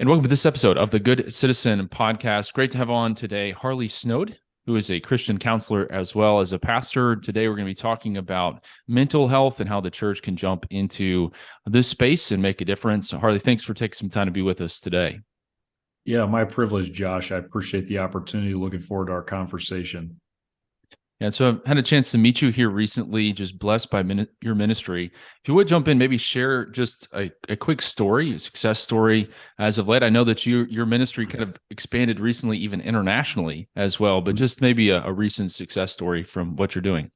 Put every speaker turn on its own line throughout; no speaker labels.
And welcome to this episode of the Good Citizen Podcast. Great to have on today Harley Snode, who is a Christian counselor as well as a pastor. Today, we're going to be talking about mental health and how the church can jump into this space and make a difference. Harley, thanks for taking some time to be with us today.
Yeah, my privilege, Josh. I appreciate the opportunity. Looking forward to our conversation.
And so I've had a chance to meet you here recently, just blessed by your ministry. If you would jump in, maybe share just a quick story, a success story as of late. I know that your ministry kind of expanded recently, even internationally as well, but just maybe a recent success story from what you're doing.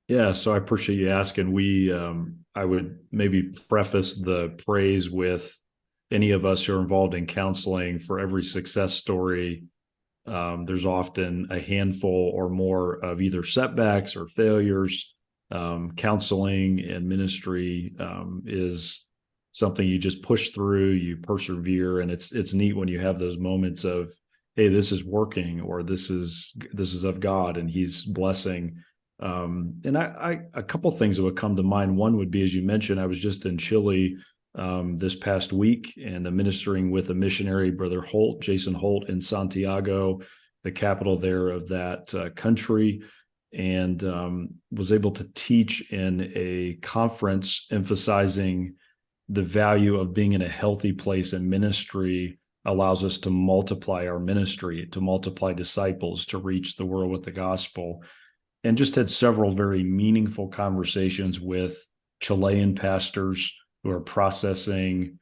Yeah, so I appreciate you asking. I would maybe preface the praise with any of us who are involved in counseling. For every success story, there's often a handful or more of either setbacks or failures. Counseling and ministry is something you just push through, you persevere, and it's neat when you have those moments of, hey, this is working, or this is of God and He's blessing. And a couple things that would come to mind. One would be, as you mentioned, I was just in Chile this past week and ministering with a missionary, Brother Holt, Jason Holt, in Santiago, the capital there of that country, and was able to teach in a conference emphasizing the value of being in a healthy place in ministry allows us to multiply our ministry, to multiply disciples, to reach the world with the gospel. And just had several very meaningful conversations with Chilean pastors who are processing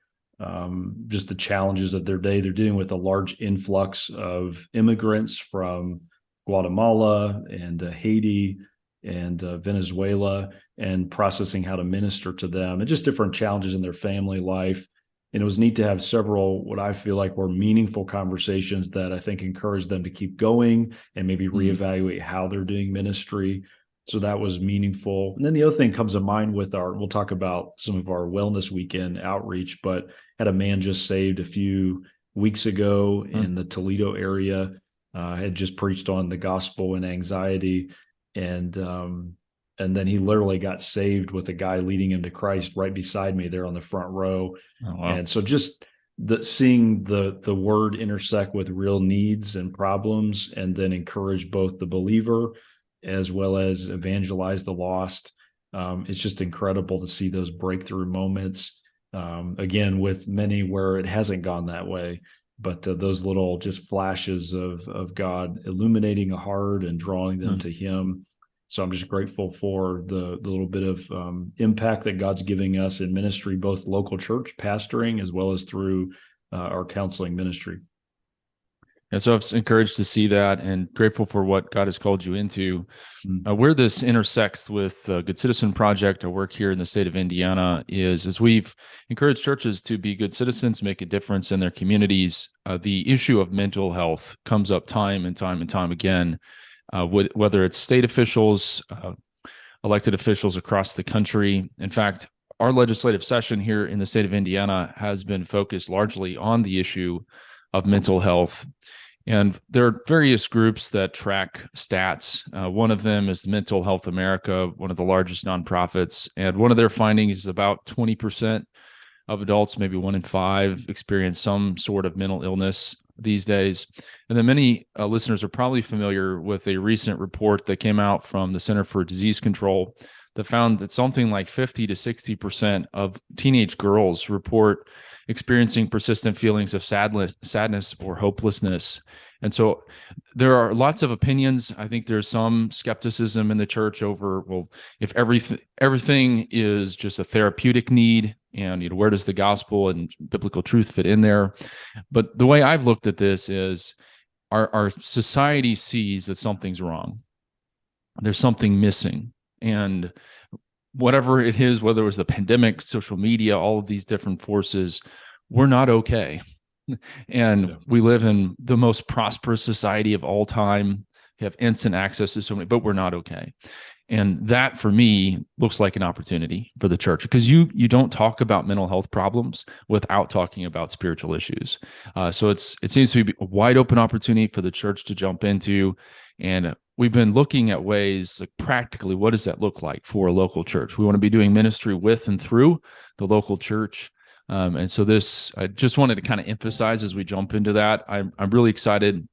just the challenges of their day. They're dealing with a large influx of immigrants from Guatemala and Haiti and Venezuela, and processing how to minister to them and just different challenges in their family life. And it was neat to have several, what I feel like were meaningful conversations that I think encouraged them to keep going and maybe reevaluate how they're doing ministry. So that was meaningful. And then the other thing comes to mind with we'll talk about some of our wellness weekend outreach, but had a man just saved a few weeks ago in the Toledo area, had just preached on the gospel and anxiety. And then he literally got saved with a guy leading him to Christ right beside me there on the front row.
Oh, wow.
And so just seeing the word intersect with real needs and problems, and then encourage both the believer as well as evangelize the lost. It's just incredible to see those breakthrough moments. Again, with many where it hasn't gone that way, but those little just flashes of God illuminating a heart and drawing them to Him. So I'm just grateful for the little bit of impact that God's giving us in ministry, both local church pastoring as well as through our counseling ministry.
And so I was encouraged to see that and grateful for what God has called you into. Where this intersects with Good Citizen Project, our work here in the state of Indiana, is as we've encouraged churches to be good citizens, make a difference in their communities, the issue of mental health comes up time and time and time again, whether it's state officials, elected officials across the country. In fact, our legislative session here in the state of Indiana has been focused largely on the issue of mental health. And there are various groups that track stats. One of them is Mental Health America, one of the largest nonprofits. And one of their findings is about 20% of adults, maybe 1 in 5, experience some sort of mental illness these days. And then many listeners are probably familiar with a recent report that came out from the Center for Disease Control that found that something like 50 to 60% of teenage girls report experiencing persistent feelings of sadness or hopelessness. And so there are lots of opinions. I think there's some skepticism in the church over, well, if everything is just a therapeutic need, and where does the gospel and biblical truth fit in there? But the way I've looked at this is our society sees that something's wrong. There's something missing. And whatever it is, whether it was the pandemic, social media, all of these different forces, we're not okay. And we live in the most prosperous society of all time. We have instant access to so many, but we're not okay. And that, for me, looks like an opportunity for the church, because you don't talk about mental health problems without talking about spiritual issues. So it seems to be a wide open opportunity for the church to jump into. And we've been looking at ways, like practically, what does that look like for a local church? We want to be doing ministry with and through the local church. And so this, I just wanted to kind of emphasize as we jump into that. I'm really excited.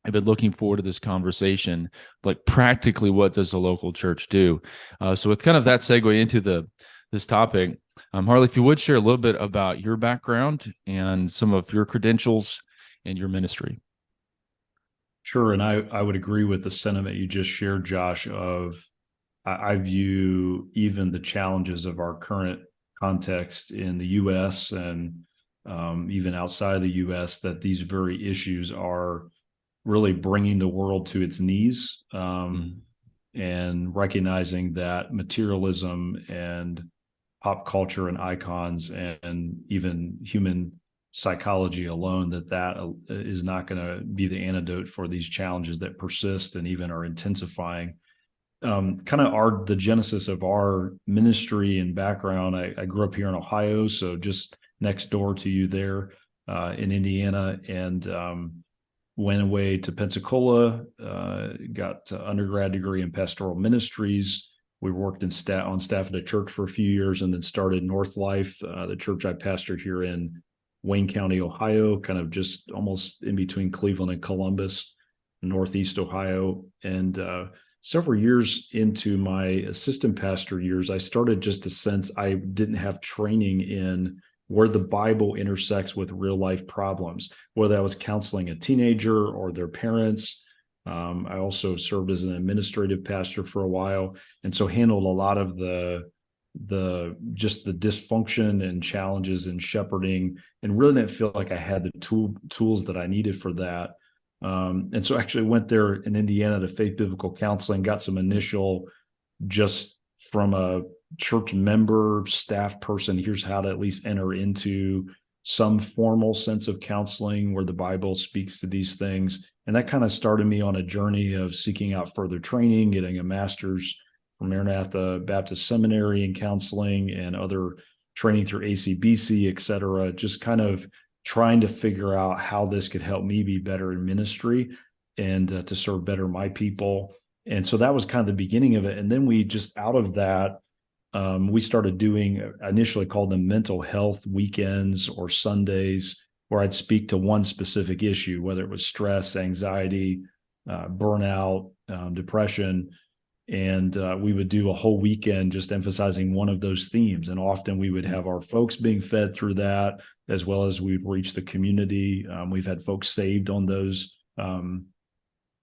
I've been looking forward to this conversation. Like, practically, what does a local church do? So with kind of that segue into this topic, Harley, if you would share a little bit about your background and some of your credentials and your ministry.
Sure. And I would agree with the sentiment you just shared, Josh, of I view even the challenges of our current context in the U.S. and even outside the U.S., that these very issues are really bringing the world to its knees, and recognizing that materialism and pop culture and icons and even human psychology alone, that is not going to be the antidote for these challenges that persist and even are intensifying. Kind of the genesis of our ministry and background. I grew up here in Ohio, so just next door to you there in Indiana, and went away to Pensacola, got an undergrad degree in Pastoral Ministries. We worked on staff at a church for a few years, and then started North Life, the church I pastored here in Wayne County, Ohio, kind of just almost in between Cleveland and Columbus, Northeast Ohio. And several years into my assistant pastor years, I started just to sense I didn't have training in where the Bible intersects with real life problems, whether I was counseling a teenager or their parents. I also served as an administrative pastor for a while, and so handled a lot of the dysfunction and challenges in shepherding, and really didn't feel like I had the tools that I needed for that. And so actually went there in Indiana to Faith Biblical Counseling, got some initial, just from a church member, staff person, here's how to at least enter into some formal sense of counseling where the Bible speaks to these things. And that kind of started me on a journey of seeking out further training, getting a master's from Maranatha Baptist Seminary in counseling and other training through ACBC, et cetera, just kind of trying to figure out how this could help me be better in ministry and to serve better my people. And so that was kind of the beginning of it. And then we just, out of that, we started doing, I initially called them mental health weekends or Sundays, where I'd speak to one specific issue, whether it was stress, anxiety, burnout, depression. And we would do a whole weekend just emphasizing one of those themes. And often we would have our folks being fed through that, as well as we'd reach the community. We've had folks saved on those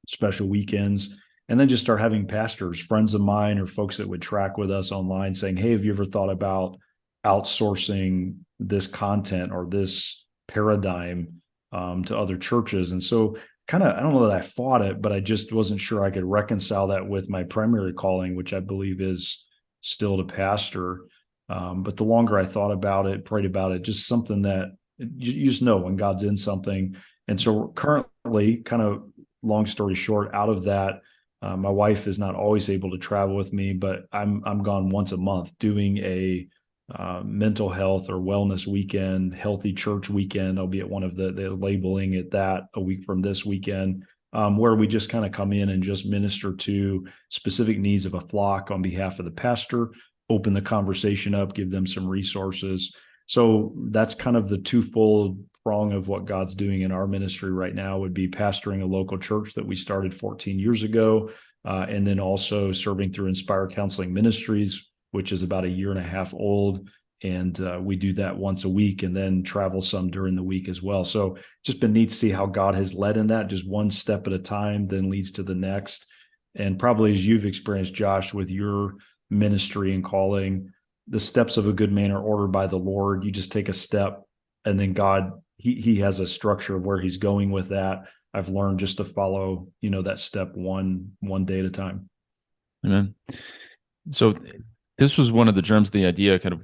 special weekends. And then just start having pastors, friends of mine, or folks that would track with us online saying, hey, have you ever thought about outsourcing this content or this paradigm to other churches? And so kind of, I don't know that I fought it, but I just wasn't sure I could reconcile that with my primary calling, which I believe is still to pastor. But the longer I thought about it, prayed about it, just something that you just know when God's in something. And so currently, kind of long story short, out of that, my wife is not always able to travel with me, but I'm gone once a month doing a mental health or wellness weekend, healthy church weekend. I'll be at one of the labeling it that a week from this weekend, where we just kind of come in and just minister to specific needs of a flock on behalf of the pastor, open the conversation up, give them some resources. So that's kind of the twofold prong of what God's doing in our ministry right now, would be pastoring a local church that we started 14 years ago, and then also serving through Inspire Counseling Ministries, which is about a year and a half old. And we do that once a week and then travel some during the week as well. So it's just been neat to see how God has led in that, just one step at a time, then leads to the next. And probably as you've experienced, Josh, with your ministry and calling, the steps of a good man are ordered by the Lord. You just take a step, and then God, he has a structure of where he's going with that. I've learned just to follow, that step one day at a time.
Amen. So this was one of the germs of the idea, kind of,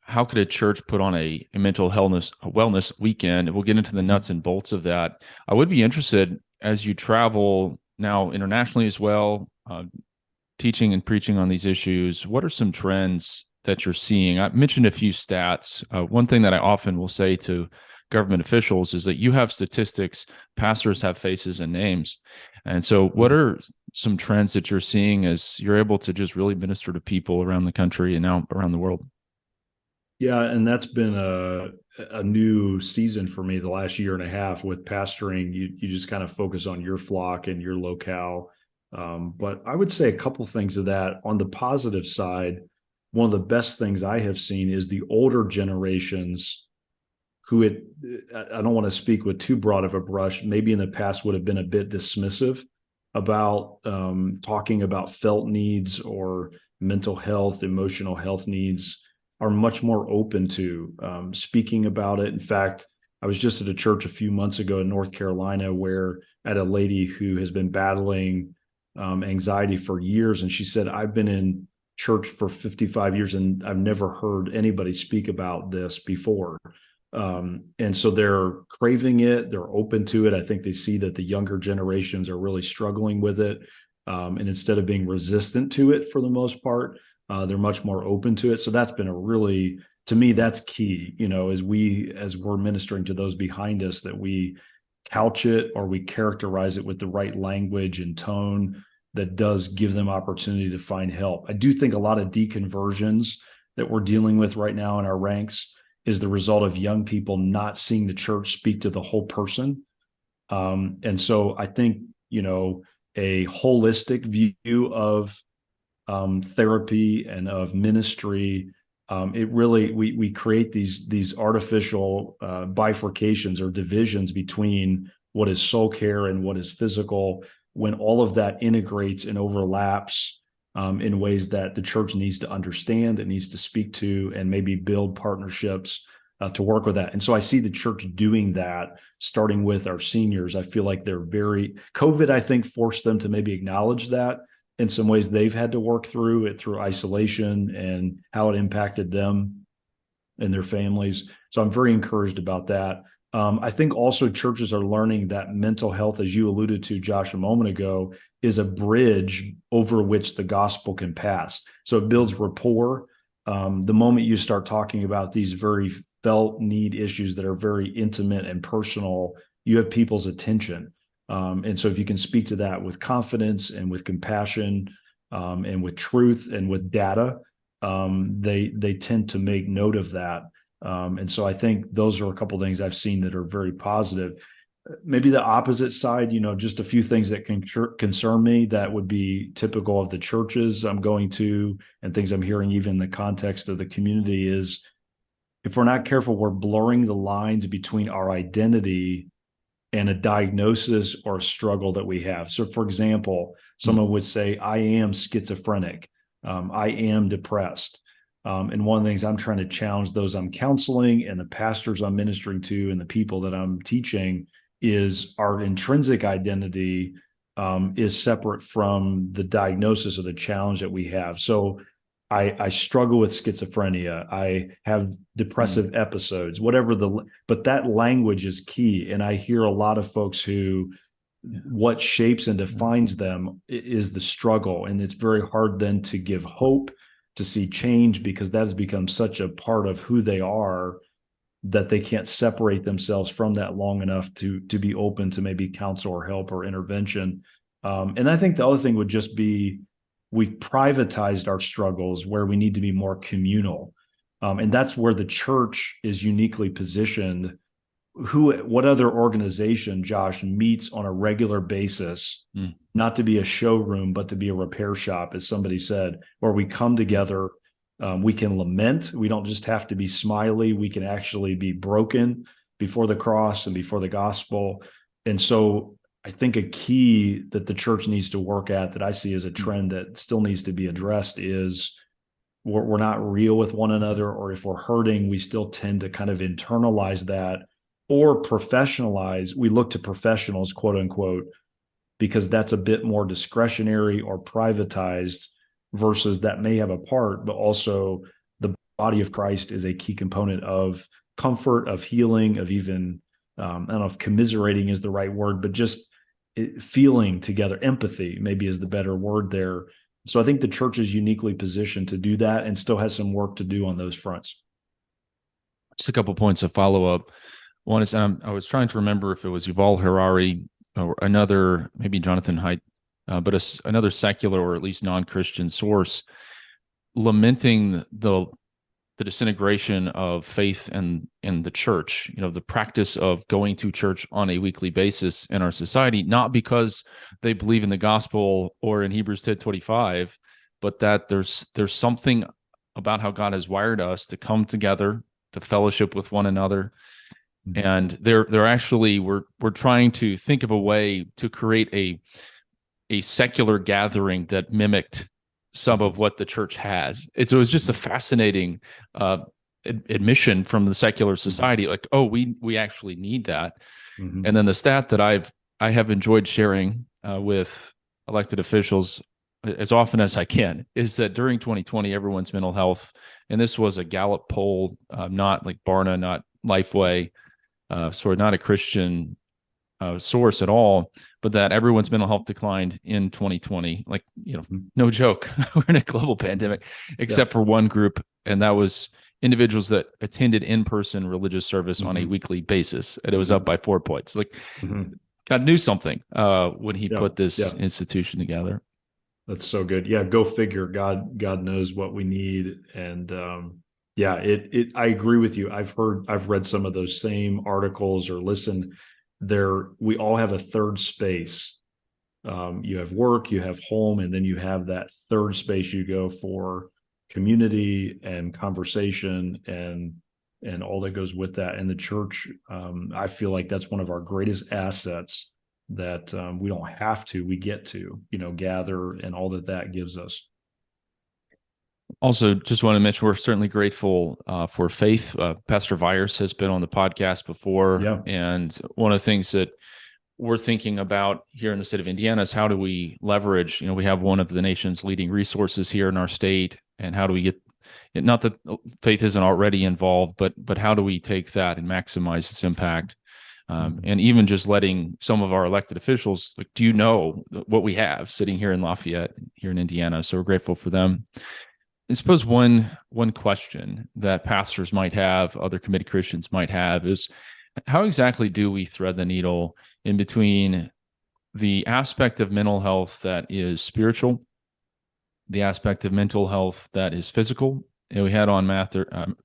how could a church put on a mental wellness weekend? We'll get into the nuts and bolts of that. I would be interested, as you travel now internationally as well, teaching and preaching on these issues, what are some trends that you're seeing? I mentioned a few stats. One thing that I often will say to government officials is that you have statistics, pastors have faces and names. And so what are some trends that you're seeing as you're able to just really minister to people around the country and now around the world?
Yeah, and that's been a new season for me the last year and a half with pastoring. You just kind of focus on your flock and your locale. But I would say a couple things of that. On the positive side, one of the best things I have seen is the older generations who I don't want to speak with too broad of a brush, maybe in the past would have been a bit dismissive about talking about felt needs or mental health, emotional health needs, are much more open to speaking about it. In fact, I was just at a church a few months ago in North Carolina where I had a lady who has been battling anxiety for years. And she said, I've been in church for 55 years and I've never heard anybody speak about this before. And so they're craving it. They're open to it. I think they see that the younger generations are really struggling with it. And instead of being resistant to it for the most part, they're much more open to it. So that's been to me, that's key, as we're ministering to those behind us, that we couch it or we characterize it with the right language and tone that does give them opportunity to find help. I do think a lot of deconversions that we're dealing with right now in our ranks is the result of young people not seeing the church speak to the whole person. And so I think, a holistic view of therapy and of ministry, we create these artificial bifurcations or divisions between what is soul care and what is physical, when all of that integrates and overlaps in ways that the church needs to understand, it needs to speak to, and maybe build partnerships to work with that. And so I see the church doing that, starting with our seniors. I feel like COVID, I think, forced them to maybe acknowledge that in some ways they've had to work through it through isolation and how it impacted them and their families. So I'm very encouraged about that. I think also churches are learning that mental health, as you alluded to, Josh, a moment ago, is a bridge over which the gospel can pass. So it builds rapport. The moment you start talking about these very felt need issues that are very intimate and personal, you have people's attention. And so if you can speak to that with confidence and with compassion and with truth and with data, they tend to make note of that. And so I think those are a couple of things I've seen that are very positive. Maybe the opposite side, just a few things that can concern me that would be typical of the churches I'm going to and things I'm hearing even in the context of the community is, if we're not careful, we're blurring the lines between our identity and a diagnosis or a struggle that we have. So, for example, someone would say, I am schizophrenic. I am depressed. And one of the things I'm trying to challenge those I'm counseling and the pastors I'm ministering to and the people that I'm teaching is our intrinsic identity is separate from the diagnosis or the challenge that we have. So I struggle with schizophrenia. I have depressive episodes, but that language is key. And I hear a lot of folks who what shapes and defines them is the struggle. And it's very hard then to give hope, to see change, because that has become such a part of who they are that they can't separate themselves from that long enough to be open to maybe counsel or help or intervention. And I think the other thing would just be, we've privatized our struggles where we need to be more communal. And that's where the church is uniquely positioned. What other organization, Josh, meets on a regular basis, not to be a showroom, but to be a repair shop, as somebody said, where we come together, we can lament. We don't just have to be smiley. We can actually be broken before the cross and before the gospel. And so I think a key that the church needs to work at, that I see as a trend that still needs to be addressed, is we're not real with one another, or if we're hurting, we still tend to kind of internalize that or professionalize. We look to professionals, quote unquote, because that's a bit more discretionary or privatized, versus that may have a part, but also the body of Christ is a key component of comfort, of healing, of even, I don't know if commiserating is the right word, but just feeling together. Empathy maybe is the better word there. So I think the church is uniquely positioned to do that and still has some work to do on those fronts.
Just a couple points of follow-up. One is, I was trying to remember if it was Yuval Harari or another, maybe Jonathan Haidt, but another secular or at least non-Christian source, lamenting the the disintegration of faith and in the church, the practice of going to church on a weekly basis in our society, not because they believe in the gospel or in Hebrews 10:25, but that there's something about how God has wired us to come together, to fellowship with one another. And they're actually, we're trying to think of a way to create a secular gathering that mimicked some of what the church has. It was just a fascinating admission from the secular society, like, oh, we actually need that. And then the stat that I have enjoyed sharing with elected officials as often as I can is that during 2020, everyone's mental health, and this was a Gallup poll, not like Barna, not Lifeway, so not a Christian source at all, but that everyone's mental health declined in 2020. Like, no joke, we're in a global pandemic, except for one group, and that was individuals that attended in-person religious service on a weekly basis, and it was up by 4 points. Like, God knew something when He put this institution together.
That's so good. Yeah, go figure. God knows what we need, and I agree with you. I've read some of those same articles or listened. We all have a third space. You have work, you have home, and then you have that third space you go for community and conversation and all that goes with that. And the church, I feel like that's one of our greatest assets that we don't have to, we get to, gather, and all that gives us.
Also, just want to mention, we're certainly grateful for Faith. Pastor Vyers has been on the podcast before. And one of the things that we're thinking about here in the state of Indiana is how do we leverage, we have one of the nation's leading resources here in our state, and how do we get, not that Faith isn't already involved, but how do we take that and maximize its impact? And even just letting some of our elected officials, like, do you know what we have sitting here in Lafayette, here in Indiana? So we're grateful for them. I suppose one question that pastors might have, other committed Christians might have, is how exactly do we thread the needle in between the aspect of mental health that is spiritual, the aspect of mental health that is physical? And we had on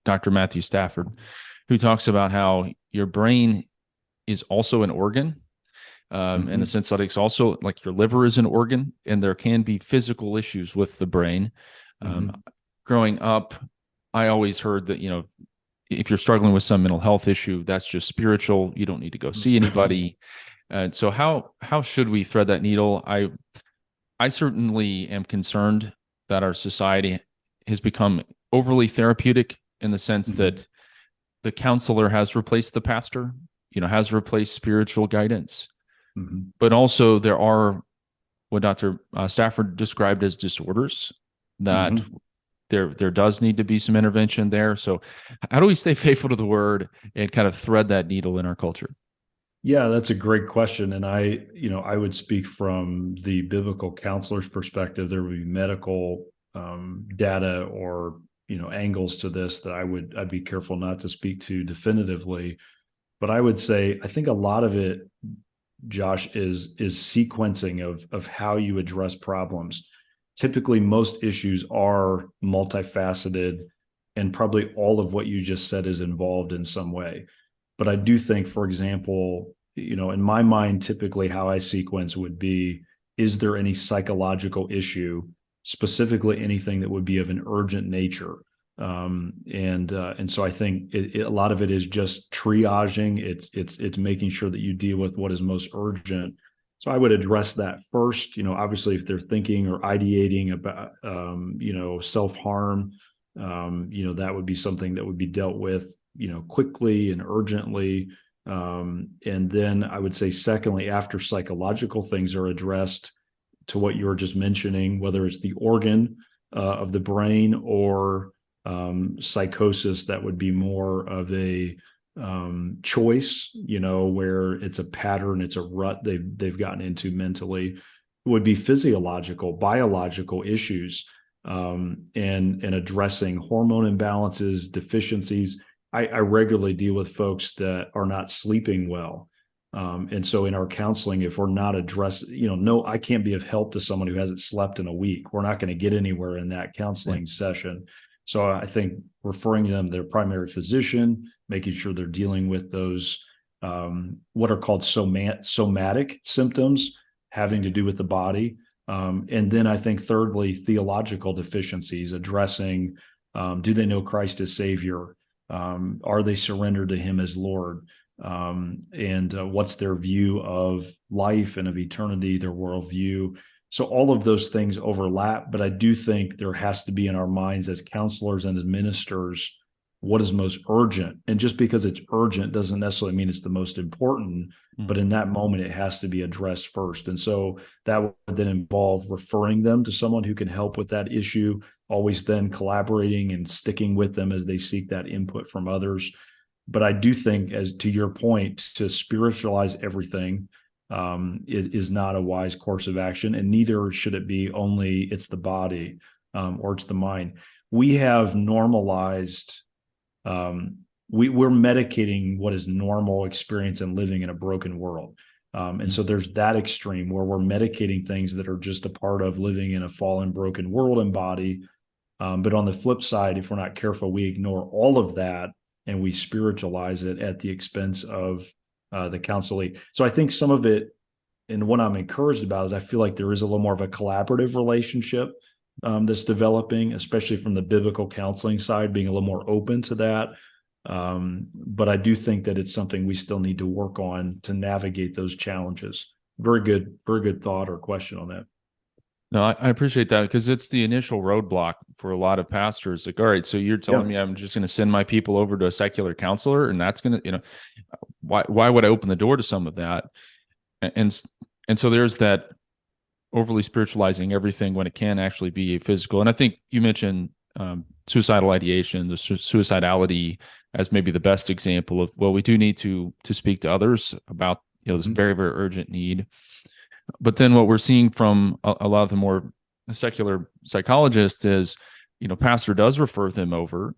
Dr. Matthew Stafford, who talks about how your brain is also an organ, in the sense that it's also like your liver is an organ, and there can be physical issues with the brain. Growing up, I always heard that, if you're struggling with some mental health issue, that's just spiritual. You don't need to go see anybody. And so how should we thread that needle? I certainly am concerned that our society has become overly therapeutic, in the sense that the counselor has replaced the pastor, has replaced spiritual guidance. But also there are what Dr. Stafford described as disorders that there does need to be some intervention there. So how do we stay faithful to the word and kind of thread that needle in our culture?
Yeah, that's a great question. And I would speak from the biblical counselor's perspective. There would be medical data or, angles to this that I'd be careful not to speak to definitively. But I would say, I think a lot of it, Josh, is sequencing of how you address problems. Typically, most issues are multifaceted, and probably all of what you just said is involved in some way. But I do think, for example, in my mind, typically how I sequence would be, is there any psychological issue, specifically anything that would be of an urgent nature? And so I think a lot of it is just triaging. It's making sure that you deal with what is most urgent. So I would address that first. Obviously, if they're thinking or ideating about self-harm, that would be something that would be dealt with quickly and urgently. And then I would say, secondly, after psychological things are addressed, to what you were just mentioning, whether it's the organ of the brain or psychosis, that would be more of a choice, where it's a pattern, it's a rut they've gotten into mentally. It would be physiological, biological issues, and addressing hormone imbalances, deficiencies. I regularly deal with folks that are not sleeping well. And so in our counseling, if we're not addressing, I can't be of help to someone who hasn't slept in a week. We're not going to get anywhere in that counseling session. So I think referring them to their primary physician, making sure they're dealing with those what are called somatic symptoms having to do with the body. And then I think thirdly, theological deficiencies, addressing, do they know Christ as Savior? Are they surrendered to him as Lord? And what's their view of life and of eternity, their worldview? So all of those things overlap, but I do think there has to be in our minds as counselors and as ministers what is most urgent. And just because it's urgent doesn't necessarily mean it's the most important, but in that moment, it has to be addressed first. And so that would then involve referring them to someone who can help with that issue, always then collaborating and sticking with them as they seek that input from others. But I do think, as to your point, to spiritualize everything is not a wise course of action, and neither should it be only it's the body or it's the mind. We have normalized we're medicating what is normal experience in living in a broken world. And so there's that extreme where we're medicating things that are just a part of living in a fallen, broken world and body. But on the flip side, if we're not careful, we ignore all of that and we spiritualize it at the expense of the counselee. So I think some of it, and what I'm encouraged about, is I feel like there is a little more of a collaborative relationship that's developing, especially from the biblical counseling side, being a little more open to that. But I do think that it's something we still need to work on to navigate those challenges. Very good thought or question on that.
No, I appreciate that, because it's the initial roadblock for a lot of pastors. Like, all right, so you're telling me I'm just going to send my people over to a secular counselor, and that's going to, why would I open the door to some of that? And so there's that overly spiritualizing everything when it can actually be physical. And I think you mentioned suicidal ideation, the suicidality, as maybe the best example of, well, we do need to speak to others about this very, very urgent need. But then what we're seeing from a lot of the more secular psychologists is, pastor does refer them over,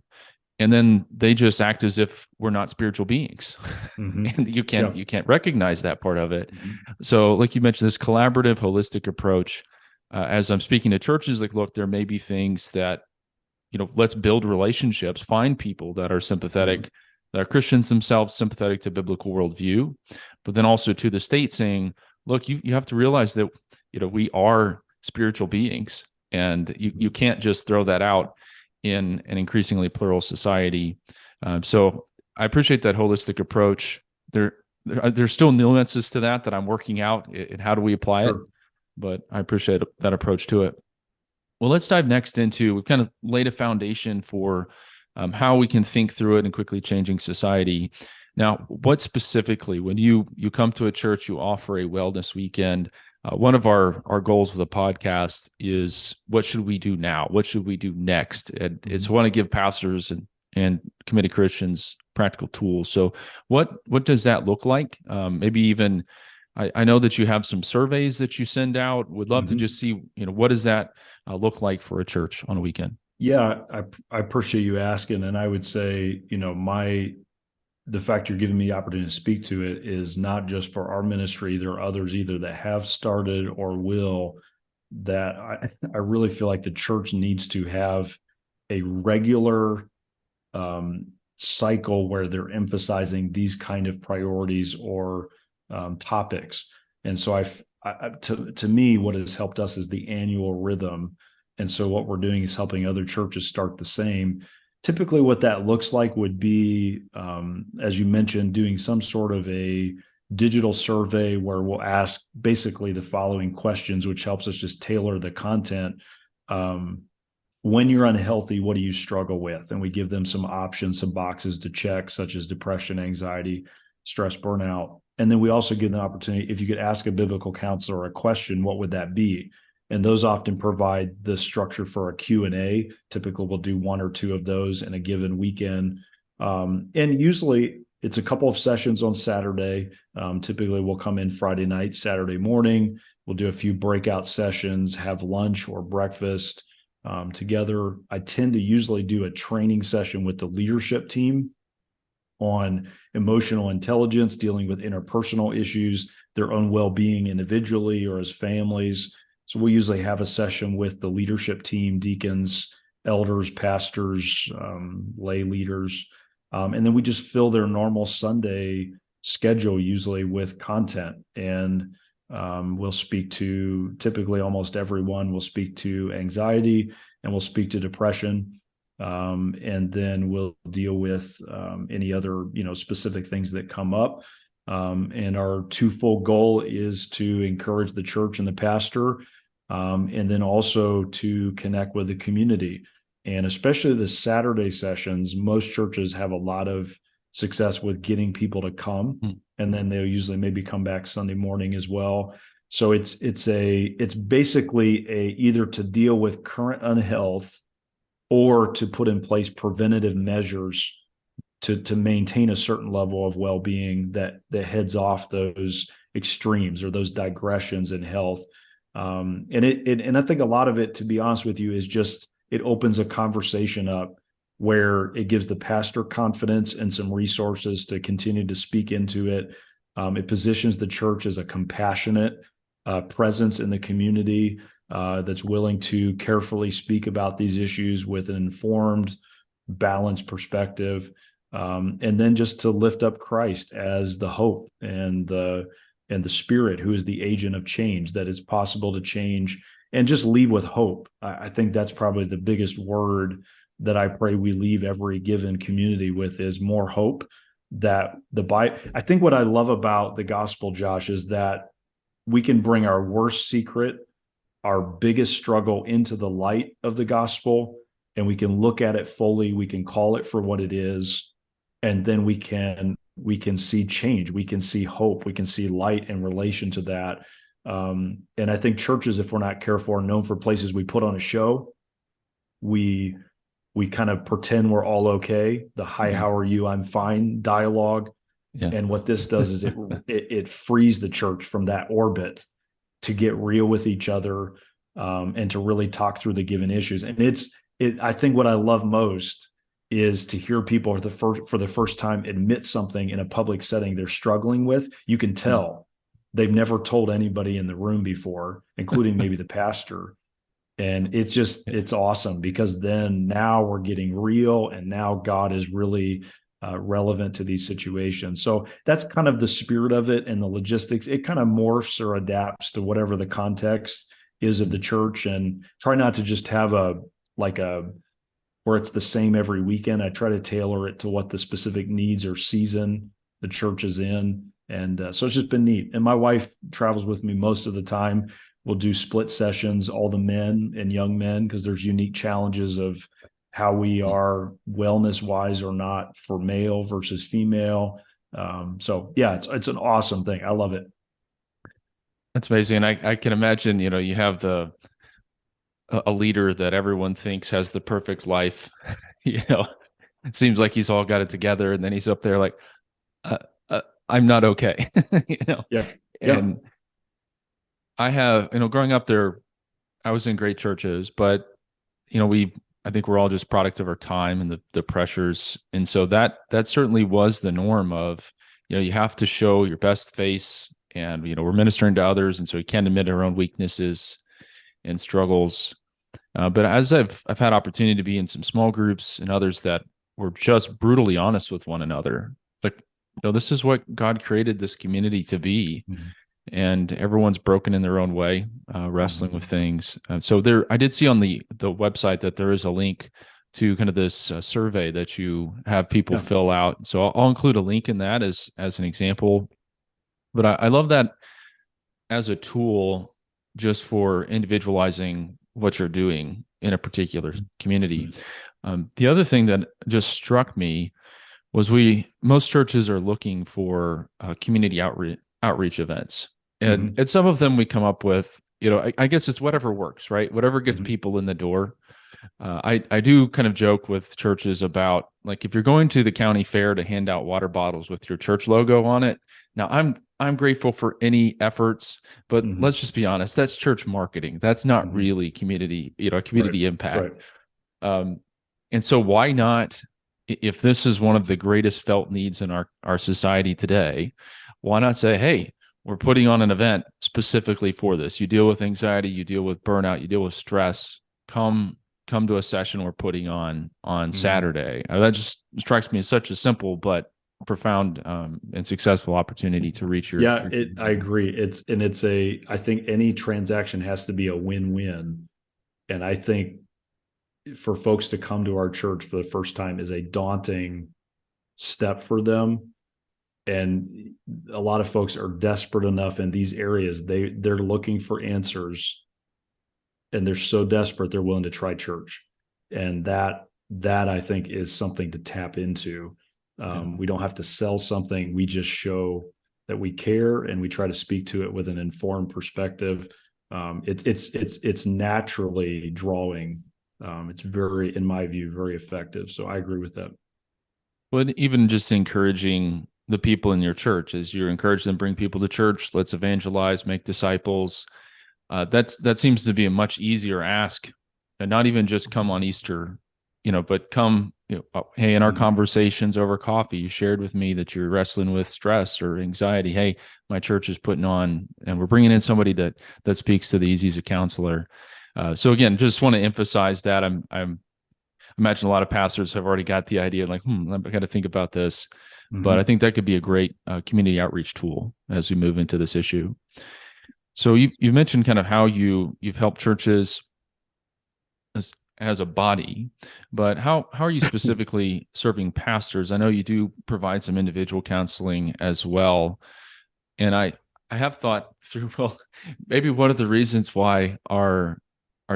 and then they just act as if we're not spiritual beings. And you can't recognize that part of it. So like you mentioned, this collaborative, holistic approach, as I'm speaking to churches, like, look, there may be things that, let's build relationships, find people that are sympathetic, that are Christians themselves, sympathetic to biblical worldview, but then also to the state saying, look, you have to realize that, we are spiritual beings, and you can't just throw that out in an increasingly plural society. So I appreciate that holistic approach. There's still nuances to that I'm working out in how do we apply it, but I appreciate that approach to it. Well, let's dive next into, we've kind of laid a foundation for how we can think through it in quickly changing society. Now, what specifically, when you come to a church, you offer a wellness weekend, one of our goals with the podcast is, what should we do now? What should we do next? And it's want to give pastors and committed Christians practical tools. So what does that look like? Maybe even, I know that you have some surveys that you send out. Would love to just see, what does that look like for a church on a weekend?
Yeah, I appreciate you asking. And I would say, the fact you're giving me the opportunity to speak to it is not just for our ministry. There are others either that have started or will, that I really feel like the church needs to have a regular cycle where they're emphasizing these kind of priorities or topics. And so to me, what has helped us is the annual rhythm. And so what we're doing is helping other churches start the same. Typically what that looks like would be, as you mentioned, doing some sort of a digital survey where we'll ask basically the following questions, which helps us just tailor the content. When you're unhealthy, what do you struggle with? And we give them some options, some boxes to check, such as depression, anxiety, stress, burnout. And then we also give them the opportunity, if you could ask a biblical counselor a question, what would that be? And those often provide the structure for a Q&A. Typically, we'll do one or two of those in a given weekend. And usually it's a couple of sessions on Saturday. Typically, we'll come in Friday night, Saturday morning. We'll do a few breakout sessions, have lunch or breakfast together. I tend to usually do a training session with the leadership team on emotional intelligence, dealing with interpersonal issues, their own well-being individually or as families. So we usually have a session with the leadership team, deacons, elders, pastors, lay leaders. And then we just fill their normal Sunday schedule usually with content. And we'll speak to, typically almost everyone will speak to anxiety, and we'll speak to depression. And then we'll deal with any other, specific things that come up. And our twofold goal is to encourage the church and the pastor, and then also to connect with the community. And especially the Saturday sessions, most churches have a lot of success with getting people to come, and then they'll usually maybe come back Sunday morning as well. So it's basically either to deal with current unhealth or to put in place preventative measures to maintain a certain level of well-being that heads off those extremes or those digressions in health. And I think a lot of it, to be honest with you, is just it opens a conversation up where it gives the pastor confidence and some resources to continue to speak into it. It positions the church as a compassionate presence in the community that's willing to carefully speak about these issues with an informed, balanced perspective. And then just to lift up Christ as the hope and the Spirit, who is the agent of change, that it's possible to change, and just leave with hope. I think that's probably the biggest word that I pray we leave every given community with, is more hope. That I think what I love about the gospel, Josh, is that we can bring our worst secret, our biggest struggle, into the light of the gospel, and we can look at it fully. We can call it for what it is, and then we can see change. We can see hope. We can see light in relation to that. And I think churches, if we're not careful, are known for places we put on a show. We kind of pretend we're all okay. The "Hi, how are you? I'm fine" dialogue. Yeah. And what this does is it frees the church from that orbit to get real with each other, and to really talk through the given issues. And I think what I love most is to hear people for the first time admit something in a public setting they're struggling with. You can tell they've never told anybody in the room before, including maybe the pastor. And it's awesome, because then now we're getting real, and now God is really relevant to these situations. So that's kind of the spirit of it, and the logistics. It kind of morphs or adapts to whatever the context is of the church, and try not to just have where it's the same every weekend. I try to tailor it to what the specific needs or season the church is in. And so it's just been neat. And my wife travels with me most of the time. We'll do split sessions, all the men and young men, because there's unique challenges of how we are wellness wise or not for male versus female. So yeah, it's an awesome thing. I love it.
That's amazing. And I can imagine, you have a leader that everyone thinks has the perfect life. It seems like he's all got it together, and then he's up there like, I'm not okay.
Yeah.
And I have, growing up there, I was in great churches, but I think we're all just product of our time and the pressures. And so that certainly was the norm of, you have to show your best face, and, we're ministering to others. And so you can't admit our own weaknesses and struggles. But as I've had opportunity to be in some small groups and others that were just brutally honest with one another, like, this is what God created this community to be. Mm-hmm. And everyone's broken in their own way, wrestling with things. So I did see on the website that there is a link to kind of this survey that you have people fill out. So I'll include a link in that as an example. But I love that as a tool just for individualizing what you're doing in a particular community. The other thing that just struck me was most churches are looking for community outreach events. And some of them we come up with, I guess it's whatever works, right? Whatever gets people in the door. I do kind of joke with churches about, like, if you're going to the county fair to hand out water bottles with your church logo on it. Now I'm grateful for any efforts, but let's just be honest, that's church marketing. That's not really community, community impact. Right. And so why not, if this is one of the greatest felt needs in our society today, why not say, hey, we're putting on an event specifically for this. You deal with anxiety, you deal with burnout, you deal with stress. Come come to a session we're putting on Saturday. That just strikes me as such a simple but profound and successful opportunity to reach your.
Yeah, I agree. I think any transaction has to be a win-win. And I think for folks to come to our church for the first time is a daunting step for them. And a lot of folks are desperate enough in these areas. They're looking for answers, and they're so desperate they're willing to try church. And that I think is something to tap into. We don't have to sell something. We just show that we care, and we try to speak to it with an informed perspective. It's naturally drawing. It's very, in my view, very effective. So I agree with that.
But even just encouraging the people in your church, as you're encouraging them, bring people to church, let's evangelize, make disciples. That seems to be a much easier ask, and not even just come on Easter, but come, hey, in our conversations over coffee, you shared with me that you're wrestling with stress or anxiety. Hey, my church is putting on, and we're bringing in somebody that speaks to these. He's a counselor. So again, just want to emphasize that. I imagine a lot of pastors have already got the idea, like, I've got to think about this. But I think that could be a great community outreach tool as we move into this issue. So you mentioned kind of how you've helped churches as a body, but how are you specifically serving pastors? I know you do provide some individual counseling as well, and I have thought through, well, maybe one of the reasons why our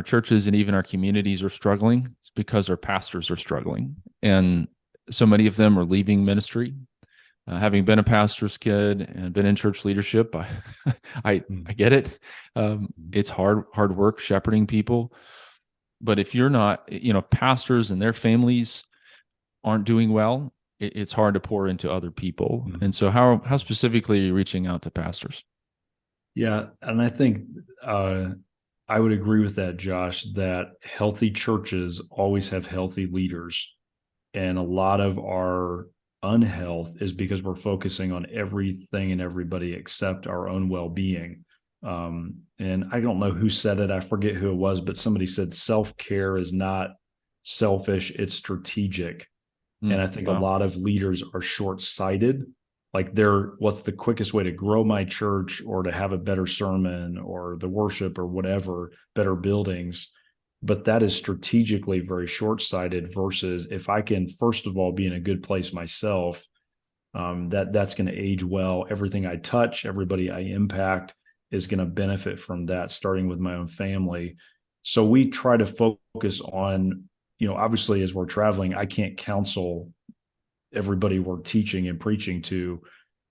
churches and even our communities are struggling is because our pastors are struggling, and so many of them are leaving ministry. Having been a pastor's kid and been in church leadership, I get it. It's hard work shepherding people. But if you're not, pastors and their families aren't doing well, it's hard to pour into other people. And so how specifically are you reaching out to pastors?
Yeah, and I think I would agree with that, Josh, that healthy churches always have healthy leaders. And a lot of our unhealth is because we're focusing on everything and everybody except our own well-being. And I don't know who said it. I forget who it was, but somebody said self-care is not selfish, it's strategic. And I think a lot of leaders are short-sighted. Like what's the quickest way to grow my church or to have a better sermon or the worship or whatever, better buildings. But that is strategically very short-sighted versus if I can, first of all, be in a good place myself, that's going to age well. Everything I touch, everybody I impact is going to benefit from that, starting with my own family. So we try to focus on, obviously as we're traveling, I can't counsel everybody we're teaching and preaching to.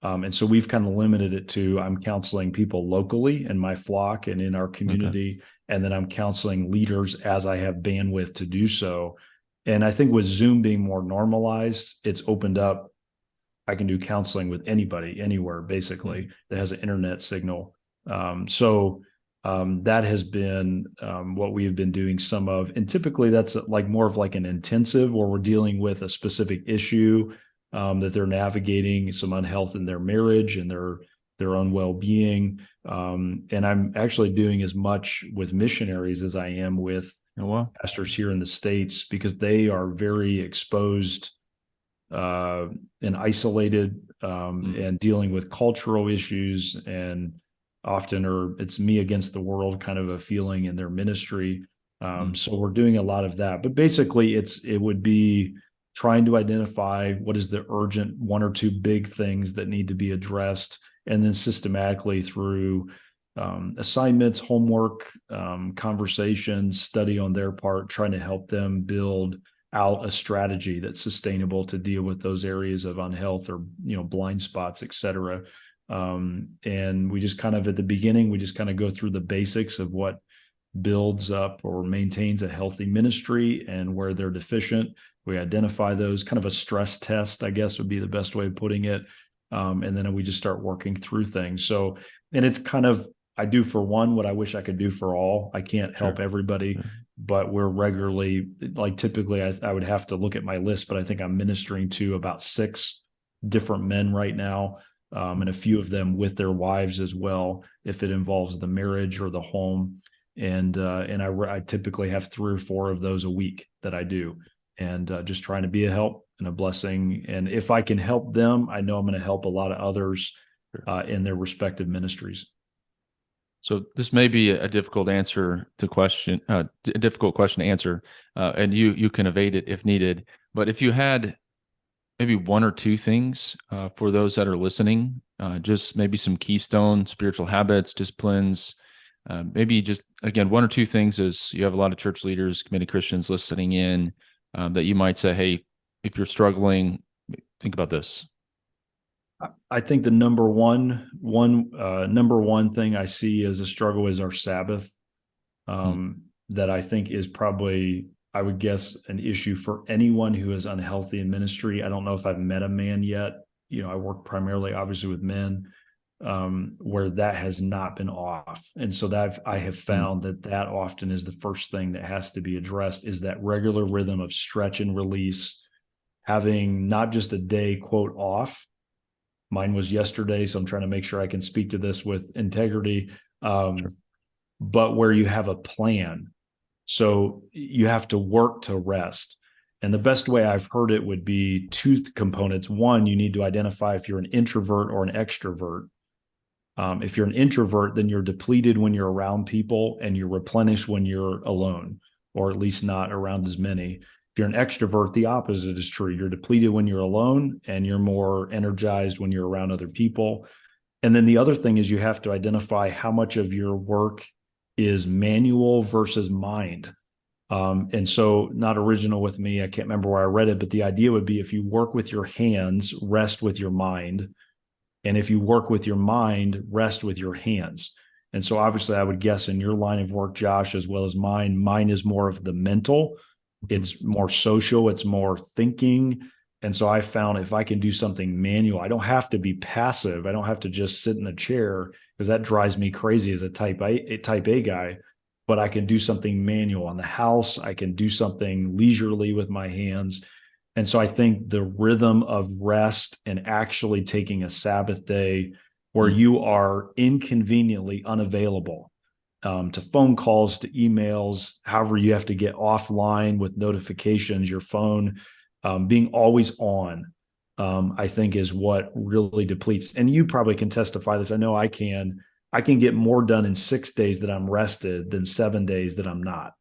And so we've kind of limited it to I'm counseling people locally in my flock and in our community. Okay. And then I'm counseling leaders as I have bandwidth to do so. And I think with Zoom being more normalized, it's opened up. I can do counseling with anybody, anywhere, basically, that has an internet signal. So that has been what we have been doing some of. And typically that's like more of like an intensive where we're dealing with a specific issue that they're navigating, some unhealth in their marriage and their own well-being. And I'm actually doing as much with missionaries as I am with pastors here in the States, because they are very exposed and isolated and dealing with cultural issues, and often it's me against the world kind of a feeling in their ministry. So we're doing a lot of that. But basically it would be trying to identify what is the urgent one or two big things that need to be addressed, and then systematically through assignments, homework, conversations, study on their part, trying to help them build out a strategy that's sustainable to deal with those areas of unhealth or, blind spots, et cetera. And we just kind of, at the beginning, we just kind of go through the basics of what builds up or maintains a healthy ministry and where they're deficient. We identify those, kind of a stress test, I guess would be the best way of putting it. And then we just start working through things. So, and it's kind of, I do for one what I wish I could do for all. I can't help everybody, but we're regularly, like typically I would have to look at my list, but I think I'm ministering to about 6 different men right now. And a few of them with their wives as well, if it involves the marriage or the home. I typically have 3 or 4 of those a week that I do, and just trying to be a help and a blessing. And if I can help them, I know I'm going to help a lot of others in their respective ministries.
So this may be a difficult question to answer, and you can evade it if needed. But if you had maybe 1 or 2 things for those that are listening, just maybe some keystone spiritual habits, disciplines, maybe just, again, 1 or 2 things, as you have a lot of church leaders, committed Christians listening in, that you might say, hey, if you're struggling, think about this.
I think the number one thing I see as a struggle is our Sabbath. That I think is probably, I would guess, an issue for anyone who is unhealthy in ministry. I don't know if I've met a man yet. I work primarily, obviously, with men, where that has not been off. And so I have found that often is the first thing that has to be addressed, is that regular rhythm of stretch and release, having not just a day, quote, off. Mine was yesterday, so I'm trying to make sure I can speak to this with integrity, but where you have a plan. So you have to work to rest. And the best way I've heard it would be 2 components. One, you need to identify if you're an introvert or an extrovert. If you're an introvert, then you're depleted when you're around people, and you're replenished when you're alone, or at least not around as many. If you're an extrovert, the opposite is true. You're depleted when you're alone, and you're more energized when you're around other people. And then the other thing is, you have to identify how much of your work is manual versus mind. And so, not original with me, I can't remember where I read it, but the idea would be, if you work with your hands, rest with your mind. And if you work with your mind, rest with your hands. And so obviously, I would guess in your line of work, Josh, as well as mine is more of the mental. It's more social, it's more thinking. And so I found, if I can do something manual, I don't have to be passive. I don't have to just sit in a chair, because that drives me crazy as a type A guy. But I can do something manual on the house. I can do something leisurely with my hands. And so I think the rhythm of rest and actually taking a Sabbath day where you are inconveniently unavailable to phone calls, to emails, however you have to get offline with notifications, your phone, being always on, I think is what really depletes. And you probably can testify this. I know I can get more done in 6 days that I'm rested than 7 days that I'm not.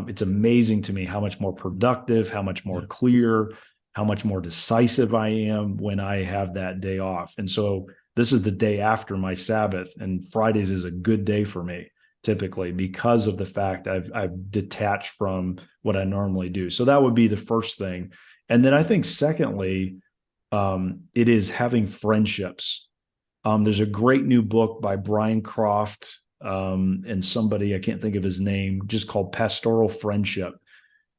It's amazing to me how much more productive, how much more clear, how much more decisive I am when I have that day off. And so this is the day after my Sabbath, and Fridays is a good day for me, typically, because of the fact I've detached from what I normally do. So that would be the first thing. And then I think secondly, it is having friendships. There's a great new book by Brian Croft and somebody, I can't think of his name, just called Pastoral Friendship.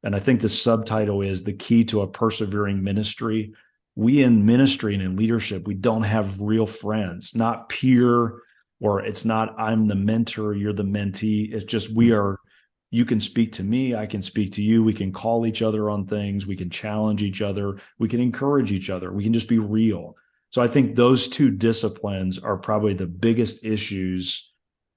And I think the subtitle is The Key to a Persevering Ministry. We in ministry and in leadership, we don't have real friends, not peer, or it's not I'm the mentor, you're the mentee. It's just you can speak to me, I can speak to you. We can call each other on things. We can challenge each other. We can encourage each other. We can just be real. So I think those 2 disciplines are probably the biggest issues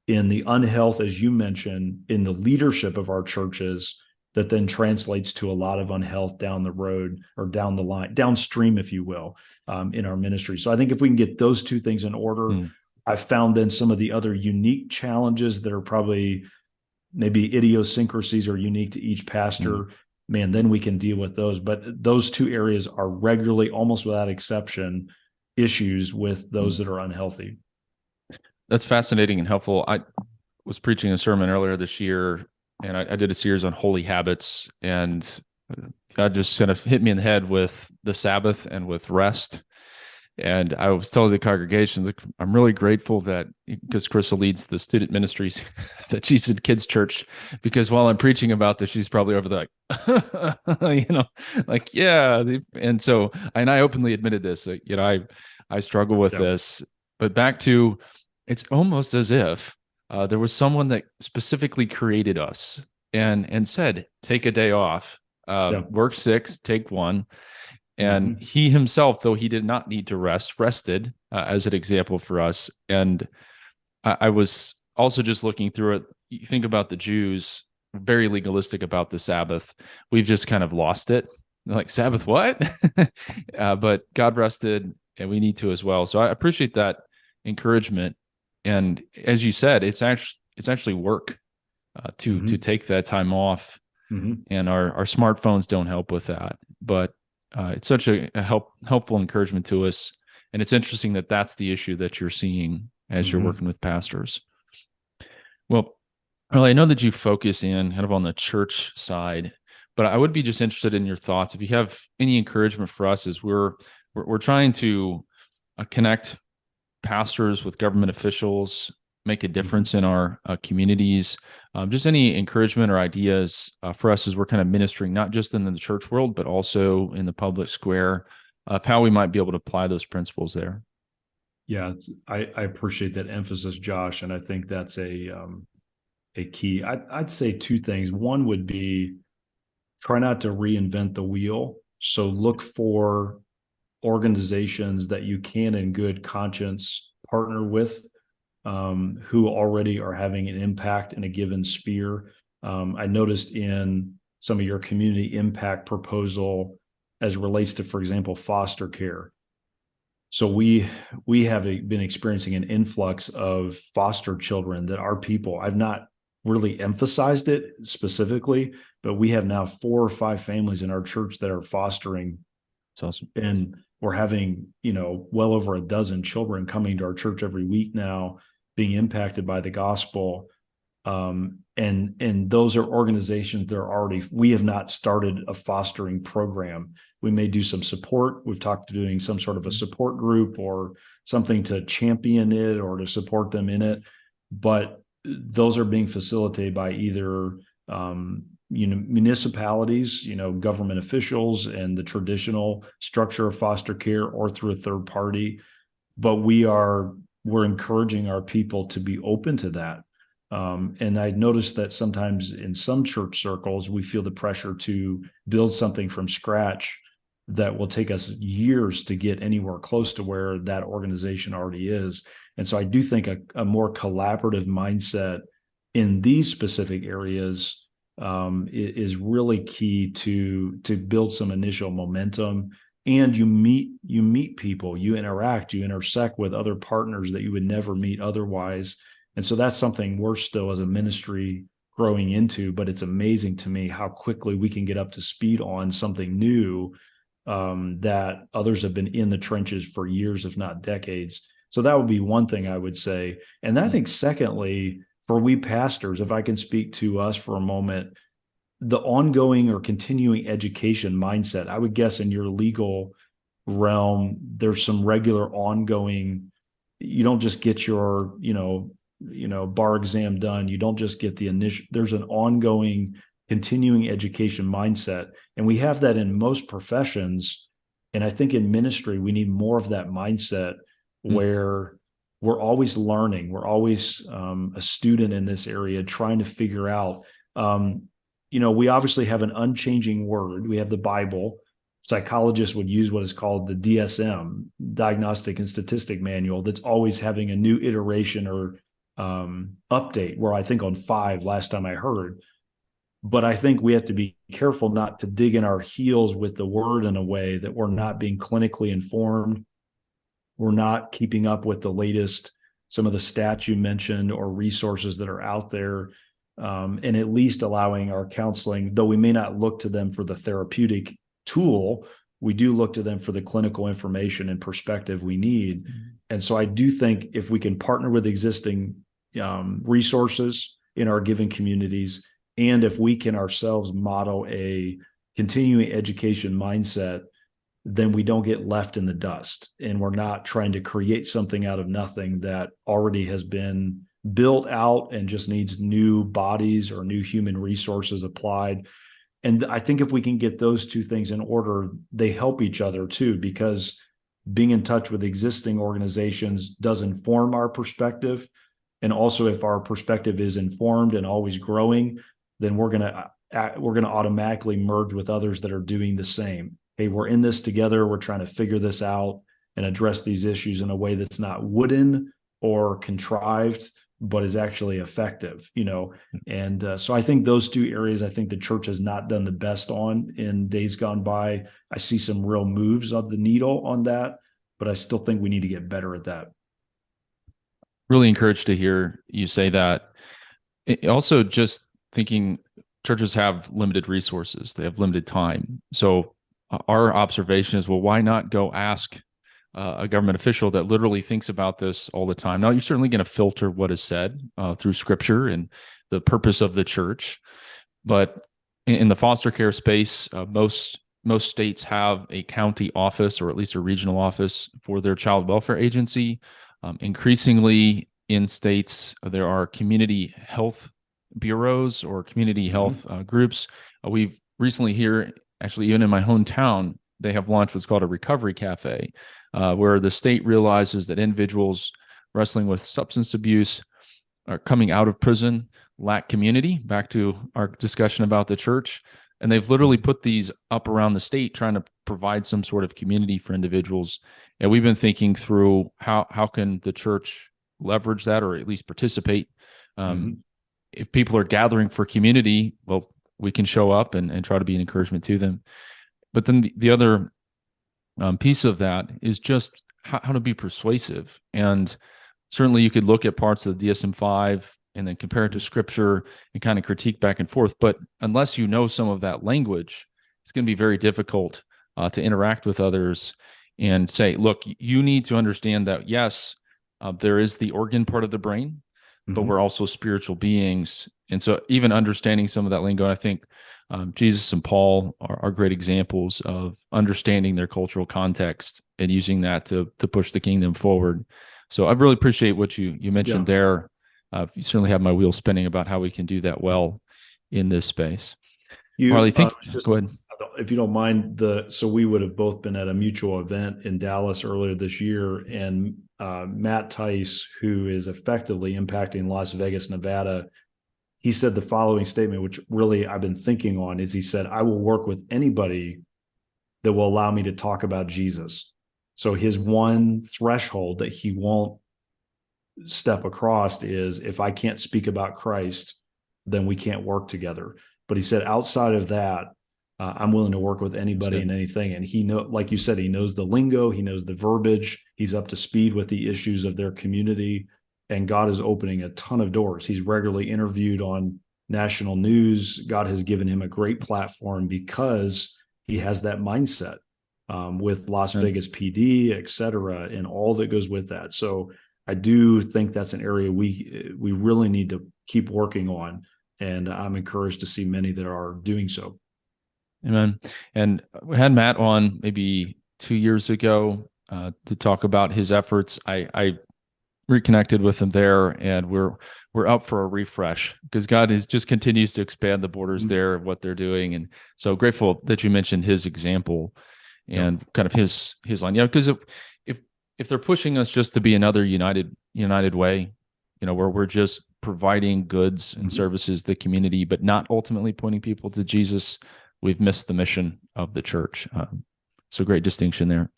in the unhealth, as you mentioned, in the leadership of our churches, that then translates to a lot of unhealth down the road, or down the line, downstream, if you will, in our ministry. So I think if we can get those 2 things in order, I've found then some of the other unique challenges that are probably maybe idiosyncrasies or unique to each pastor, man, then we can deal with those. But those 2 areas are regularly, almost without exception, issues with those that are unhealthy.
That's fascinating and helpful. I was preaching a sermon earlier this year, and I did a series on holy habits, and God just kind of hit me in the head with the Sabbath and with rest. And I was telling the congregation, look, I'm really grateful that, because Crystal leads the student ministries, that she's in kids' church, because while I'm preaching about this, she's probably over there like, yeah. And so, and I openly admitted this, I struggle with this, but back to, it's almost as if there was someone that specifically created us and said, take a day off, work 6, take 1. And he himself, though he did not need to rested as an example for us. And I was also just looking through it you think about the Jews, very legalistic about the Sabbath. We've just kind of lost it. Like, Sabbath, what? But God rested, and we need to as well. So I appreciate that encouragement. And as you said, it's actually work to take that time off. And our smartphones don't help with that. But it's such a helpful encouragement to us. And it's interesting that that's the issue that you're seeing as you're working with pastors. Well, I know that you focus in kind of on the church side, but I would be just interested in your thoughts. If you have any encouragement for us, as we're trying to connect pastors with government officials, make a difference in our communities. Just any encouragement or ideas for us as we're kind of ministering, not just in the church world, but also in the public square, of how we might be able to apply those principles there.
Yeah, I appreciate that emphasis, Josh, and I think that's a key. I'd say two things. One would be try not to reinvent the wheel. So look for organizations that you can in good conscience partner with, who already are having an impact in a given sphere. I noticed in some of your community impact proposal as it relates to, for example, foster care. So we have been experiencing an influx of foster children that our people, I've not really emphasized it specifically, but we have now 4 or 5 families in our church that are fostering.
It's awesome.
And we're having, well over a dozen children coming to our church every week now, being impacted by the gospel. And those are organizations that are already, we have not started a fostering program. We may do some support. We've talked to doing some sort of a support group or something to champion it or to support them in it. But those are being facilitated by either, municipalities, government officials and the traditional structure of foster care, or through a third party. But we're encouraging our people to be open to that. And I noticed that sometimes in some church circles, we feel the pressure to build something from scratch that will take us years to get anywhere close to where that organization already is. And so I do think a more collaborative mindset in these specific areas is really key to build some initial momentum. And you meet people, you intersect with other partners that you would never meet otherwise. And so that's something we're still as a ministry growing into, but it's amazing to me how quickly we can get up to speed on something new that others have been in the trenches for years, if not decades. So that would be one thing I would say. And then I think secondly, for we pastors, if I can speak to us for a moment, the ongoing or continuing education mindset, I would guess in your legal realm, there's some regular ongoing, you don't just get your, bar exam done. You don't just get the initial, there's an ongoing continuing education mindset. And we have that in most professions. And I think in ministry, we need more of that mindset where we're always learning. We're always a student in this area trying to figure out, we obviously have an unchanging word. We have the Bible. Psychologists would use what is called the DSM, Diagnostic and Statistic Manual, that's always having a new iteration or update. Where I think on 5 last time I heard. But I think we have to be careful not to dig in our heels with the word in a way that we're not being clinically informed. We're not keeping up with the latest, some of the stats you mentioned or resources that are out there. And at least allowing our counseling, though we may not look to them for the therapeutic tool, we do look to them for the clinical information and perspective we need. And so I do think if we can partner with existing resources in our given communities, and if we can ourselves model a continuing education mindset, then we don't get left in the dust. And we're not trying to create something out of nothing that already has been built out and just needs new bodies or new human resources applied. And I think if we can get those two things in order, they help each other too, because being in touch with existing organizations does inform our perspective. And also if our perspective is informed and always growing, then we're going to automatically merge with others that are doing the same. Hey, we're in this together. We're trying to figure this out and address these issues in a way that's not wooden or contrived, but is actually effective, and so I think those two areas, I think the church has not done the best on in days gone by. I see some real moves of the needle on that, but I still think we need to get better at that.
Really encouraged to hear you say that. Also, just thinking churches have limited resources, they have limited time. So our observation is, well, why not go ask a government official that literally thinks about this all the time? Now, you're certainly going to filter what is said through scripture and the purpose of the church. But in the foster care space, most states have a county office or at least a regional office for their child welfare agency. Increasingly in states, there are community health bureaus or community health groups. We've recently here, actually even in my hometown, they have launched what's called a recovery cafe, where the state realizes that individuals wrestling with substance abuse are coming out of prison, lack community, back to our discussion about the church. And they've literally put these up around the state, trying to provide some sort of community for individuals. And we've been thinking through how can the church leverage that, or at least participate. If people are gathering for community, well, we can show up and try to be an encouragement to them. But then the other piece of that is just how to be persuasive. And certainly you could look at parts of the DSM-5 and then compare it to scripture and kind of critique back and forth. But unless you know some of that language, it's going to be very difficult to interact with others and say, look, you need to understand that, yes, there is the organ part of the brain, but we're also spiritual beings. And so even understanding some of that lingo, and I think Jesus and Paul are great examples of understanding their cultural context and using that to push the kingdom forward. So I really appreciate what you mentioned there. You certainly have my wheels spinning about how we can do that well in this space. Harley, go ahead.
If you don't mind, so we would have both been at a mutual event in Dallas earlier this year, and Matt Tice, who is effectively impacting Las Vegas, Nevada, he said the following statement, which really I've been thinking on, is he said, I will work with anybody that will allow me to talk about Jesus. So his one threshold that he won't step across is, if I can't speak about Christ, then we can't work together. But he said, outside of that, I'm willing to work with anybody and anything. And he like you said, he knows the lingo, he knows the verbiage, he's up to speed with the issues of their community, and God is opening a ton of doors. He's regularly interviewed on national news. God has given him a great platform because he has that mindset with Las Vegas PD, et cetera, and all that goes with that. So I do think that's an area we really need to keep working on. And I'm encouraged to see many that are doing so.
Amen. And we had Matt on maybe 2 years ago to talk about his efforts. I reconnected with him there, and we're up for a refresh because God just continues to expand the borders there of what they're doing. And so grateful that you mentioned his example and kind of his line. Yeah, because if they're pushing us just to be another United Way, where we're just providing goods and services to the community, but not ultimately pointing people to Jesus, we've missed the mission of the church. So great distinction there.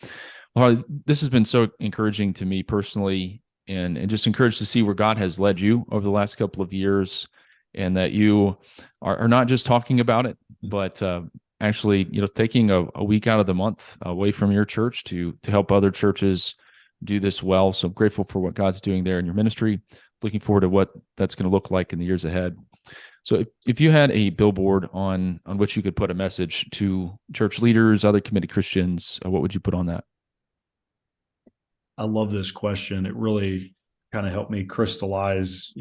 Well, this has been so encouraging to me personally, and just encouraged to see where God has led you over the last couple of years, and that you are not just talking about it, but actually, taking a week out of the month away from your church to help other churches do this well. So I'm grateful for what God's doing there in your ministry. Looking forward to what that's going to look like in the years ahead. So if you had a billboard on which you could put a message to church leaders, other committed Christians, what would you put on that?
I love this question. It really kind of helped me crystallize,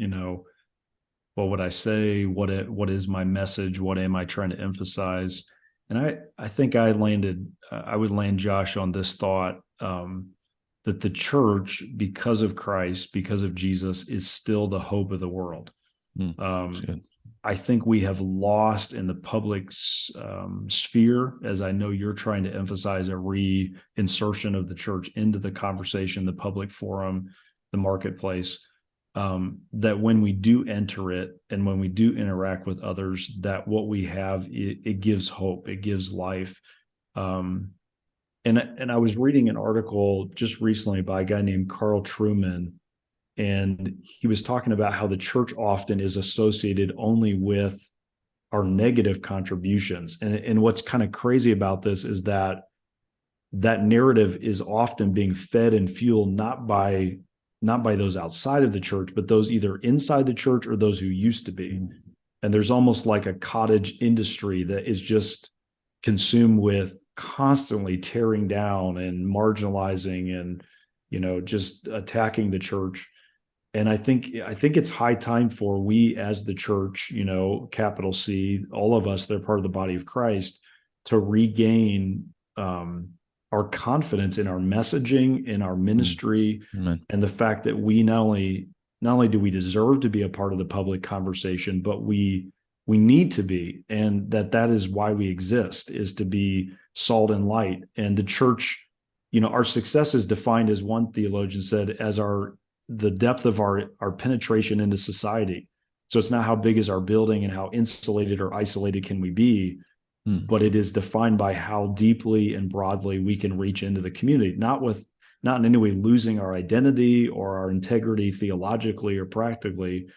what would I say? What is my message? What am I trying to emphasize? And I think I would land Josh on this thought, that the church, because of Christ, because of Jesus, is still the hope of the world. I think we have lost in the public sphere, as I know you're trying to emphasize, a reinsertion of the church into the conversation, the public forum, the marketplace, that when we do enter it and when we do interact with others, that what we have, it gives hope, it gives life. And I was reading an article just recently by a guy named Carl Trueman, And he was talking about how the church often is associated only with our negative contributions. And what's kind of crazy about this is that narrative is often being fed and fueled not by those outside of the church, but those either inside the church or those who used to be. And there's almost like a cottage industry that is just consumed with constantly tearing down and marginalizing and, just attacking the church. And I think it's high time for we as the church, capital C, all of us that are part of the body of Christ, to regain our confidence in our messaging, in our ministry,
Amen.
and the fact that we not only do we deserve to be a part of the public conversation, but we need to be, and that is why we exist, is to be salt and light. And the church, our success is defined, as one theologian said, as the depth of our penetration into society. So it's not how big is our building and how insulated or isolated can we be, but it is defined by how deeply and broadly we can reach into the community, not in any way losing our identity or our integrity theologically or practically,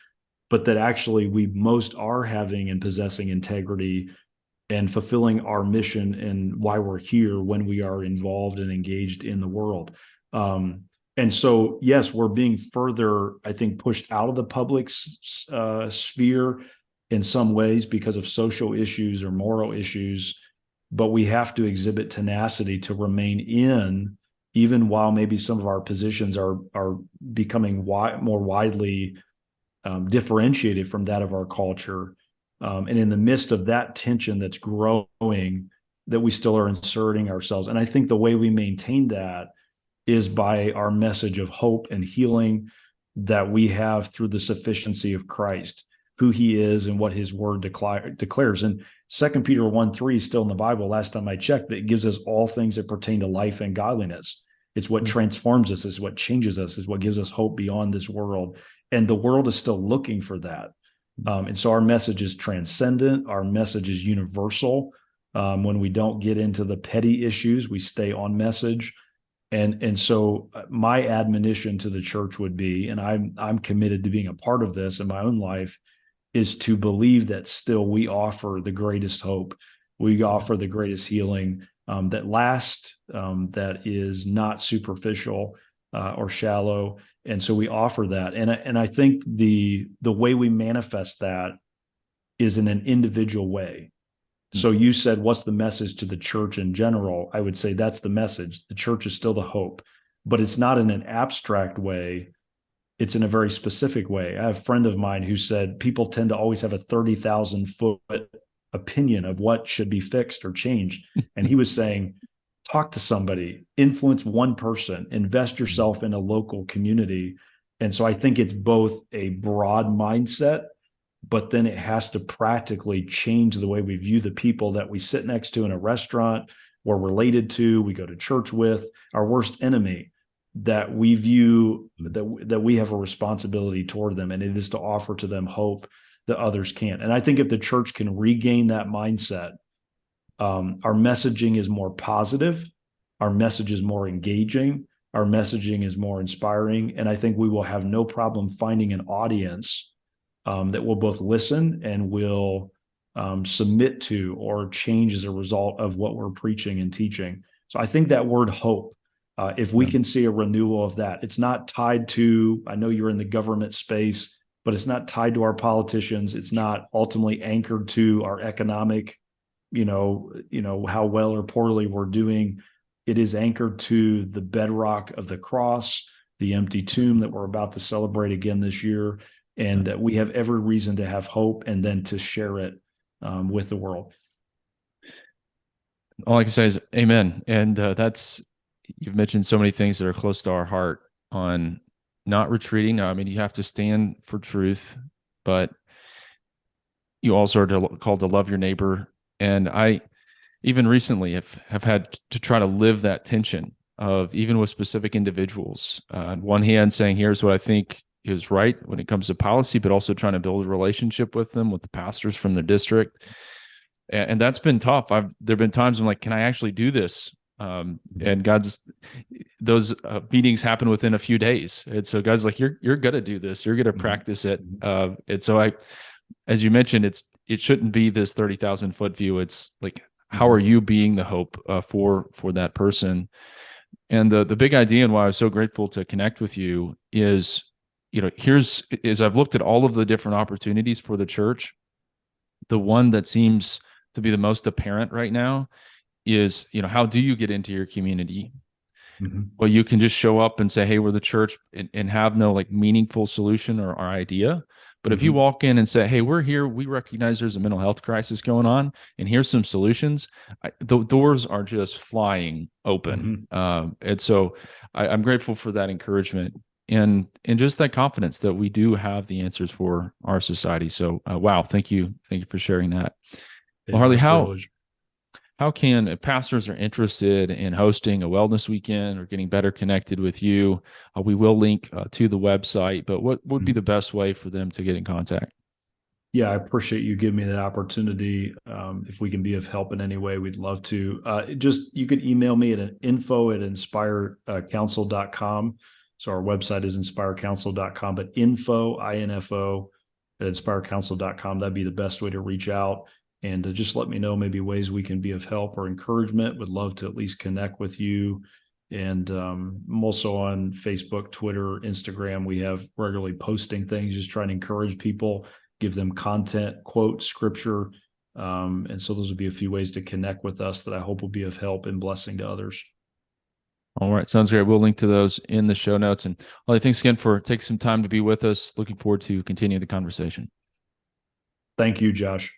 but that actually we most are having and possessing integrity and fulfilling our mission and why we're here when we are involved and engaged in the world. And so, yes, we're being further, I think, pushed out of the public sphere in some ways because of social issues or moral issues, but we have to exhibit tenacity to remain in, even while maybe some of our positions are becoming more widely differentiated from that of our culture. And in the midst of that tension that's growing, that we still are inserting ourselves. And I think the way we maintain that is by our message of hope and healing that we have through the sufficiency of Christ, who he is and what his word declares. And 2 Peter 1:3 is still in the Bible, last time I checked, that gives us all things that pertain to life and godliness. It's what transforms us, is what changes us, is what gives us hope beyond this world. And the world is still looking for that. And so our message is transcendent. Our message is universal. When we don't get into the petty issues, we stay on message. And so my admonition to the church would be, and I'm committed to being a part of this in my own life, is to believe that still we offer the greatest hope. We offer the greatest healing that lasts, that is not superficial or shallow. And so we offer that. And I think the way we manifest that is in an individual way. So you said, what's the message to the church in general? I would say that's the message. The church is still the hope, but it's not in an abstract way. It's in a very specific way. I have a friend of mine who said people tend to always have a 30,000-foot opinion of what should be fixed or changed. And he was saying, talk to somebody, influence one person, invest yourself in a local community. And so I think it's both a broad mindset, but then it has to practically change the way we view the people that we sit next to in a restaurant, we're related to, we go to church with, our worst enemy, that we view that we have a responsibility toward them, and it is to offer to them hope that others can't. And I think if the church can regain that mindset, our messaging is more positive, our message is more engaging, our messaging is more inspiring, and I think we will have no problem finding an audience that will both listen and will submit to or change as a result of what we're preaching and teaching. So I think that word hope, if we can see a renewal of that, it's not tied to, I know you're in the government space, but it's not tied to our politicians. It's not ultimately anchored to our economic, how well or poorly we're doing. It is anchored to the bedrock of the cross, the empty tomb that we're about to celebrate again this year. And we have every reason to have hope and then to share it with the world.
All I can say is amen. And you've mentioned so many things that are close to our heart on not retreating. I mean, you have to stand for truth, but you also are called to love your neighbor. And I, even recently, have had to try to live that tension of, even with specific individuals, on one hand saying, here's what I think is right when it comes to policy, but also trying to build a relationship with them, with the pastors from their district. And that's been tough. There've been times I'm like, can I actually do this? And those meetings happen within a few days. And so guys, like, you're going to do this, you're going to practice it. And so as you mentioned, it shouldn't be this 30,000 foot view. It's like, how are you being the hope for that person? And the big idea, and why I was so grateful to connect with you, is, is I've looked at all of the different opportunities for the church. The one that seems to be the most apparent right now is, how do you get into your community? Well, you can just show up and say, hey, we're the church, and have no like meaningful solution or idea. But if you walk in and say, hey, we're here, we recognize there's a mental health crisis going on, and here's some solutions, the doors are just flying open. And so I'm grateful for that encouragement and just that confidence that we do have the answers for our society. So, wow, thank you for sharing that. Well, Harley, how can, if pastors are interested in hosting a wellness weekend or getting better connected with you, we will link to the website, but what would be the best way for them to get in contact?
Yeah, I appreciate you giving me that opportunity. If we can be of help in any way, we'd love to. You can email me at info@inspirecounsel.com. So our website is inspirecounsel.com, but info at inspirecounsel.com. That'd be the best way to reach out. And just let me know maybe ways we can be of help or encouragement. Would love to at least connect with you. And I'm also on Facebook, Twitter, Instagram. We have regularly posting things, just trying to encourage people, give them content, quote, scripture. And so those would be a few ways to connect with us that I hope will be of help and blessing to others.
All right. Sounds great. We'll link to those in the show notes. And Holly, thanks again for taking some time to be with us. Looking forward to continuing the conversation.
Thank you, Josh.